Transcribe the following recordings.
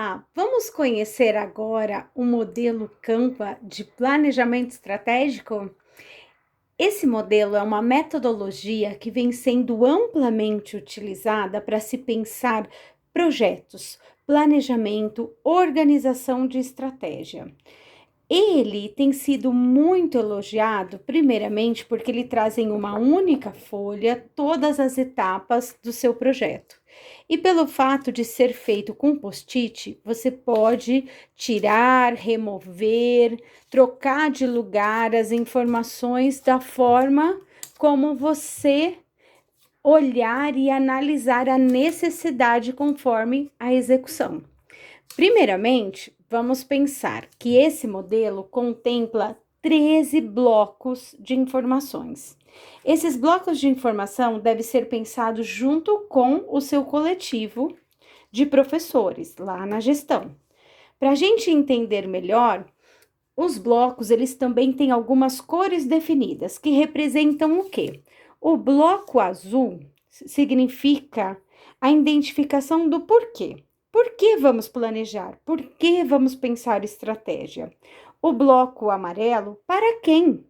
Olá, vamos conhecer agora o modelo Canva de planejamento estratégico? Esse modelo é uma metodologia que vem sendo amplamente utilizada para se pensar projetos, planejamento, organização de estratégia. Ele tem sido muito elogiado, primeiramente porque ele traz em uma única folha todas as etapas do seu projeto. E pelo fato de ser feito com post-it, você pode tirar, remover, trocar de lugar as informações da forma como você olhar e analisar a necessidade conforme a execução. Primeiramente, vamos pensar que esse modelo contempla 13 blocos de informações. Esses blocos de informação devem ser pensados junto com o seu coletivo de professores lá na gestão. Para a gente entender melhor, os blocos eles também têm algumas cores definidas que representam o quê? O bloco azul significa a identificação do porquê. Por que vamos planejar? Por que vamos pensar estratégia? O bloco amarelo, para quem?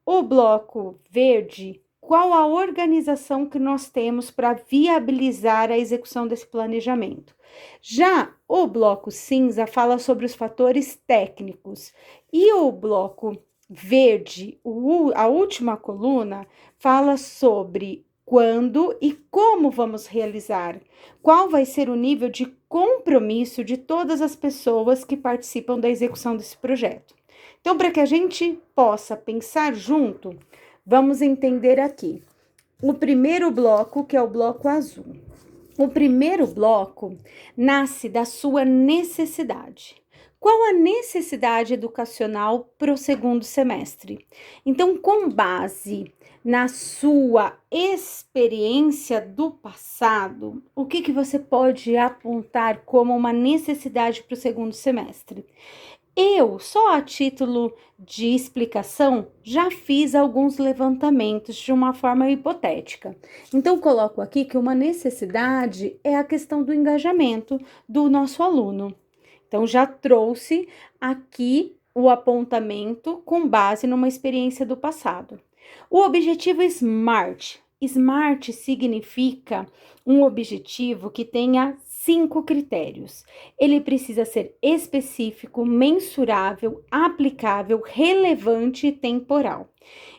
O bloco verde, qual a organização que nós temos para viabilizar a execução desse planejamento? Já o bloco cinza fala sobre os fatores técnicos e o bloco verde, a última coluna, fala sobre quando e como vamos realizar, qual vai ser o nível de compromisso de todas as pessoas que participam da execução desse projeto. Então, para que a gente possa pensar junto, vamos entender aqui o primeiro bloco, que é o bloco azul. O primeiro bloco nasce da sua necessidade. Qual a necessidade educacional para o segundo semestre? Então, com base na sua experiência do passado, o que você pode apontar como uma necessidade para o segundo semestre? Eu, só a título de explicação, já fiz alguns levantamentos de uma forma hipotética. Então, coloco aqui que uma necessidade é a questão do engajamento do nosso aluno. Então, já trouxe aqui o apontamento com base numa experiência do passado. O objetivo SMART. SMART significa um objetivo que tenha 5 critérios. Ele precisa ser específico, mensurável, aplicável, relevante e temporal.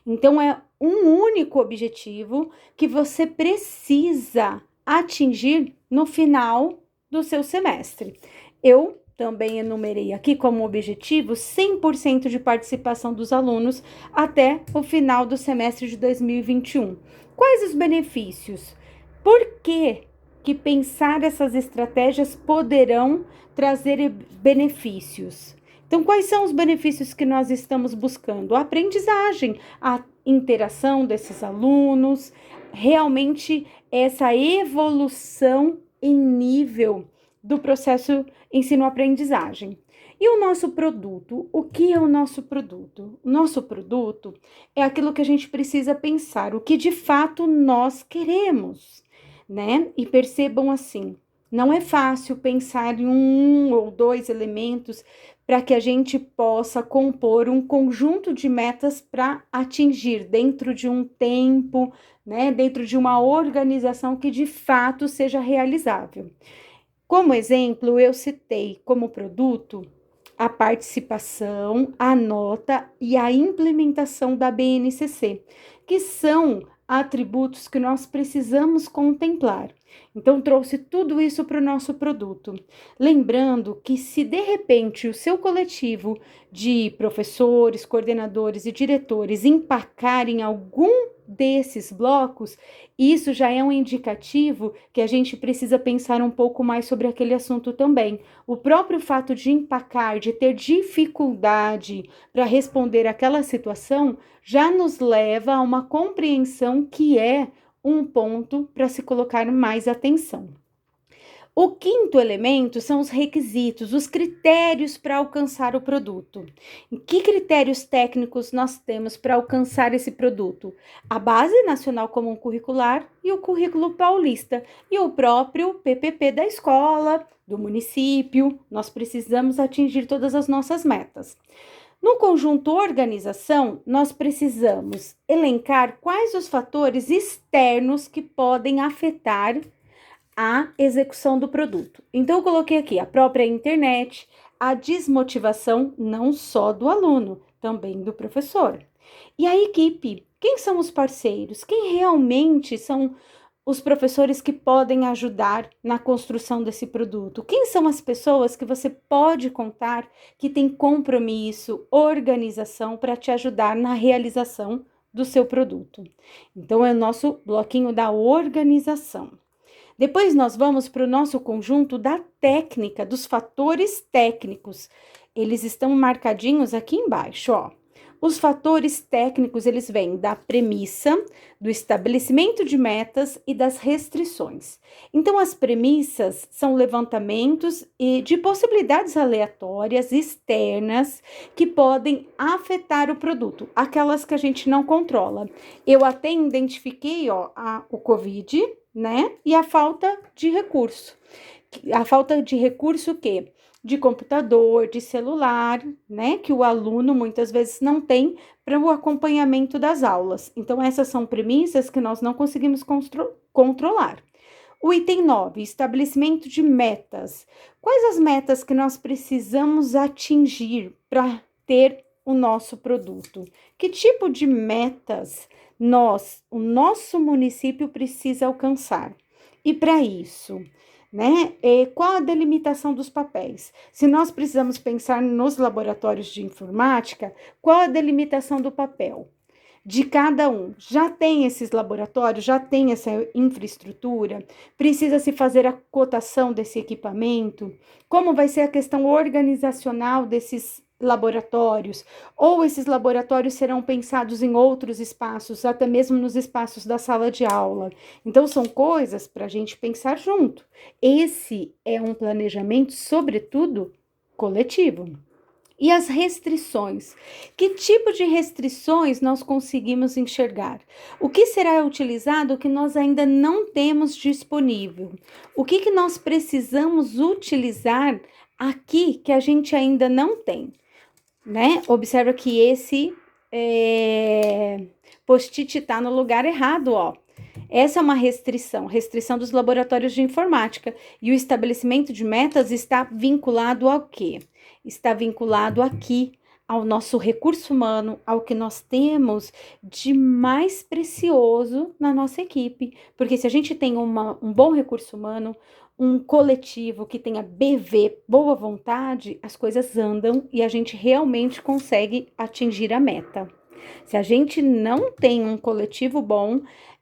Então, é um único objetivo que você precisa atingir no final do seu semestre. Eu também enumerei aqui como objetivo 100% de participação dos alunos até o final do semestre de 2021. Quais os benefícios? Por que pensar essas estratégias poderão trazer benefícios? Então, quais são os benefícios que nós estamos buscando? A aprendizagem, a interação desses alunos, realmente essa evolução em nível do processo ensino-aprendizagem. E o nosso produto? O que é o nosso produto? O nosso produto é aquilo que a gente precisa pensar, o que de fato nós queremos, né? E percebam assim, não é fácil pensar em um ou dois elementos para que a gente possa compor um conjunto de metas para atingir dentro de um tempo, né? Dentro de uma organização que de fato seja realizável. Como exemplo, eu citei como produto a participação, a nota e a implementação da BNCC, que são atributos que nós precisamos contemplar. Então, trouxe tudo isso para o nosso produto. Lembrando que, se de repente o seu coletivo de professores, coordenadores e diretores empacarem algum desses blocos, isso já é um indicativo que a gente precisa pensar um pouco mais sobre aquele assunto também. O próprio fato de empacar, de ter dificuldade para responder aquela situação, já nos leva a uma compreensão que é um ponto para se colocar mais atenção. O quinto elemento são os requisitos, os critérios para alcançar o produto. E que critérios técnicos nós temos para alcançar esse produto? A Base Nacional Comum Curricular e o Currículo Paulista e o próprio PPP da escola, do município. Nós precisamos atingir todas as nossas metas. No conjunto organização, nós precisamos elencar quais os fatores externos que podem afetar a execução do produto. Então, eu coloquei aqui a própria internet, a desmotivação não só do aluno, também do professor. E a equipe, quem são os parceiros? Quem realmente são os professores que podem ajudar na construção desse produto? Quem são as pessoas que você pode contar que tem compromisso, organização para te ajudar na realização do seu produto? Então, é o nosso bloquinho da organização. Depois nós vamos para o nosso conjunto da técnica, dos fatores técnicos. Eles estão marcadinhos aqui embaixo, ó. Os fatores técnicos, eles vêm da premissa, do estabelecimento de metas e das restrições. Então, as premissas são levantamentos de possibilidades aleatórias, externas, que podem afetar o produto, aquelas que a gente não controla. Eu até identifiquei, ó, o COVID, né? E a falta de recurso. A falta de recurso o quê? De computador, de celular, né? Que o aluno muitas vezes não tem para o acompanhamento das aulas. Então, essas são premissas que nós não conseguimos controlar. O item 9, estabelecimento de metas. Quais as metas que nós precisamos atingir para ter o nosso produto? Que tipo de metas o nosso município precisa alcançar? E para isso, né? Qual a delimitação dos papéis? Se nós precisamos pensar nos laboratórios de informática, qual a delimitação do papel de cada um? Já tem esses laboratórios, já tem essa infraestrutura? Precisa se fazer a cotação desse equipamento? Como vai ser a questão organizacional desses laboratórios? Ou esses laboratórios serão pensados em outros espaços, até mesmo nos espaços da sala de aula? Então, são coisas para a gente pensar junto. Esse é um planejamento, sobretudo, coletivo. E as restrições? Que tipo de restrições nós conseguimos enxergar? O que será utilizado que nós ainda não temos disponível? O que nós precisamos utilizar aqui que a gente ainda não tem? Né? Observa que esse post-it está no lugar errado, ó. Essa é uma restrição dos laboratórios de informática. E o estabelecimento de metas está vinculado ao quê? Está vinculado aqui ao nosso recurso humano, ao que nós temos de mais precioso na nossa equipe. Porque se a gente tem um bom recurso humano, um coletivo que tenha BV, boa vontade, as coisas andam e a gente realmente consegue atingir a meta. Se a gente não tem um coletivo bom,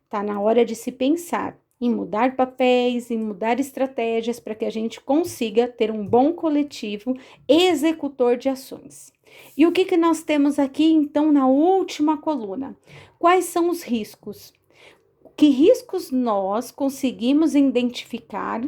tá na hora de se pensar em mudar papéis, em mudar estratégias para que a gente consiga ter um bom coletivo executor de ações. E o que nós temos aqui, então, na última coluna? Quais são os riscos? Que riscos nós conseguimos identificar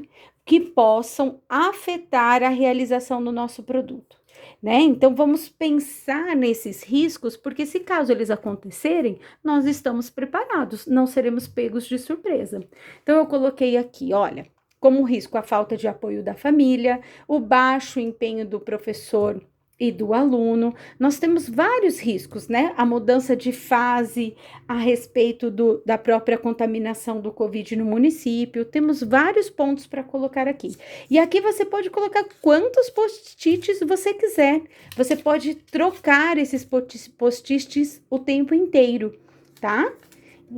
que possam afetar a realização do nosso produto, né? Então, vamos pensar nesses riscos, porque se caso eles acontecerem, nós estamos preparados, não seremos pegos de surpresa. Então, eu coloquei aqui, olha, como risco a falta de apoio da família, o baixo empenho do professor e do aluno. Nós temos vários riscos, né? A mudança de fase a respeito da própria contaminação do Covid no município. Temos vários pontos para colocar aqui. E aqui você pode colocar quantos post-its você quiser. Você pode trocar esses post-its o tempo inteiro, tá?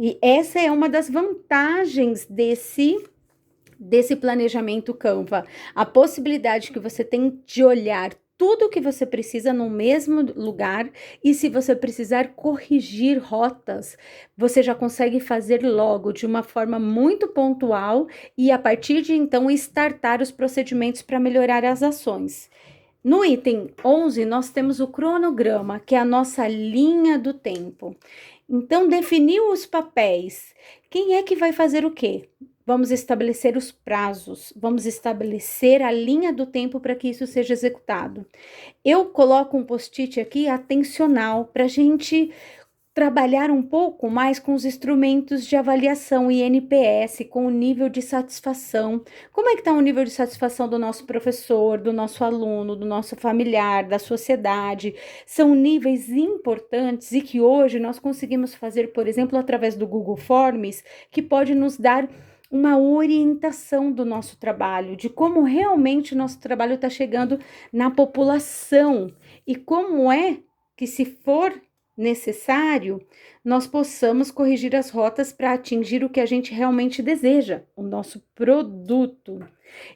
E essa é uma das vantagens desse planejamento Canva. A possibilidade que você tem de olhar tudo o que você precisa no mesmo lugar, e se você precisar corrigir rotas, você já consegue fazer logo de uma forma muito pontual e a partir de então startar os procedimentos para melhorar as ações. No item 11, nós temos o cronograma, que é a nossa linha do tempo. Então, definiu os papéis. Quem é que vai fazer o quê? vamos estabelecer os prazos, vamos estabelecer a linha do tempo para que isso seja executado. Eu coloco um post-it aqui atencional para a gente trabalhar um pouco mais com os instrumentos de avaliação e NPS, com o nível de satisfação. Como é que está o nível de satisfação do nosso professor, do nosso aluno, do nosso familiar, da sociedade? São níveis importantes e que hoje nós conseguimos fazer, por exemplo, através do Google Forms, que pode nos dar uma orientação do nosso trabalho, de como realmente o nosso trabalho está chegando na população e como é que, se for necessário, nós possamos corrigir as rotas para atingir o que a gente realmente deseja, o nosso produto.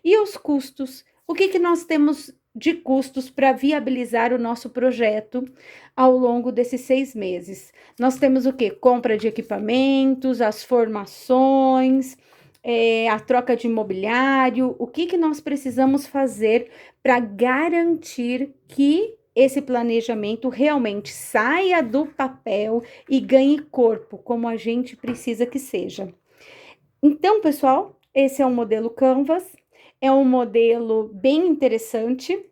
E os custos? O que nós temos de custos para viabilizar o nosso projeto ao longo desses 6 meses? Nós temos o quê? Compra de equipamentos, as formações, a troca de imobiliário. O que nós precisamos fazer para garantir que esse planejamento realmente saia do papel e ganhe corpo, como a gente precisa que seja. Então, pessoal, esse é o modelo Canvas, é um modelo bem interessante,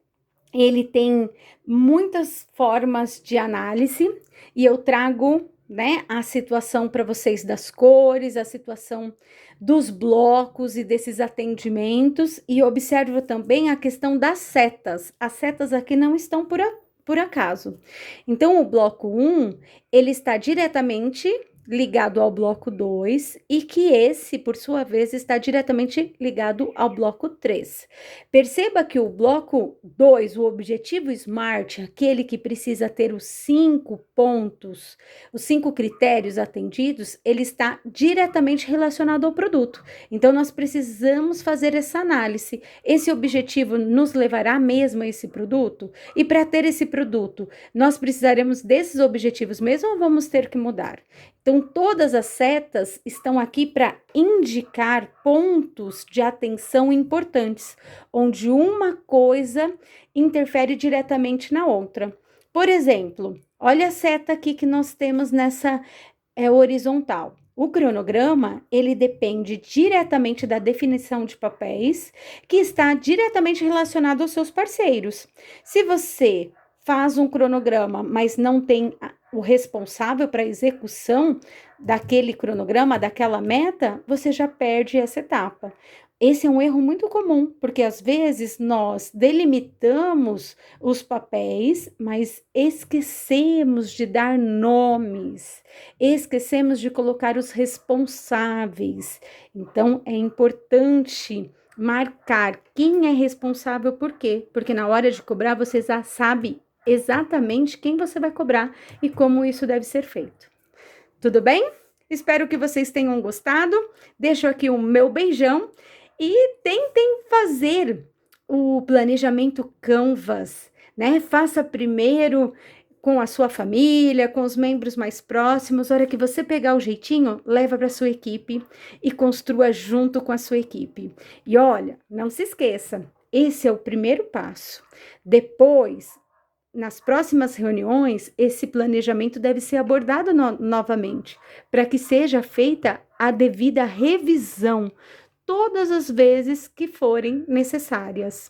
ele tem muitas formas de análise e eu trago, né, a situação para vocês das cores, a situação dos blocos e desses atendimentos, e observo também a questão das setas. As setas aqui não estão por acaso. Então, o bloco 1, ele está diretamente ligado ao bloco 2 e que esse, por sua vez, está diretamente ligado ao bloco 3. Perceba que o bloco 2, o objetivo SMART, aquele que precisa ter os 5 pontos, os 5 critérios atendidos, ele está diretamente relacionado ao produto. Então, nós precisamos fazer essa análise. Esse objetivo nos levará mesmo a esse produto? E para ter esse produto, nós precisaremos desses objetivos mesmo ou vamos ter que mudar? Então, todas as setas estão aqui para indicar pontos de atenção importantes, onde uma coisa interfere diretamente na outra. Por exemplo, olha a seta aqui que nós temos nessa horizontal. O cronograma, ele depende diretamente da definição de papéis, que está diretamente relacionado aos seus parceiros. Se você faz um cronograma, mas não tem o responsável para a execução daquele cronograma, daquela meta, você já perde essa etapa. Esse é um erro muito comum, porque às vezes nós delimitamos os papéis, mas esquecemos de dar nomes, esquecemos de colocar os responsáveis. Então, é importante marcar quem é responsável por quê, porque na hora de cobrar você já sabe exatamente quem você vai cobrar e como isso deve ser feito. Tudo bem? Espero que vocês tenham gostado. Deixo aqui o meu beijão e tentem fazer o planejamento Canvas, né? Faça primeiro com a sua família, com os membros mais próximos. A hora que você pegar o jeitinho, leva para sua equipe e construa junto com a sua equipe. E olha, não se esqueça, esse é o primeiro passo. Depois, nas próximas reuniões, esse planejamento deve ser abordado novamente, para que seja feita a devida revisão todas as vezes que forem necessárias.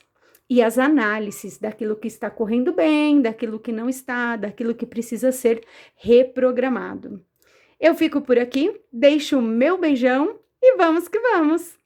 E as análises daquilo que está correndo bem, daquilo que não está, daquilo que precisa ser reprogramado. Eu fico por aqui, deixo o meu beijão e vamos que vamos!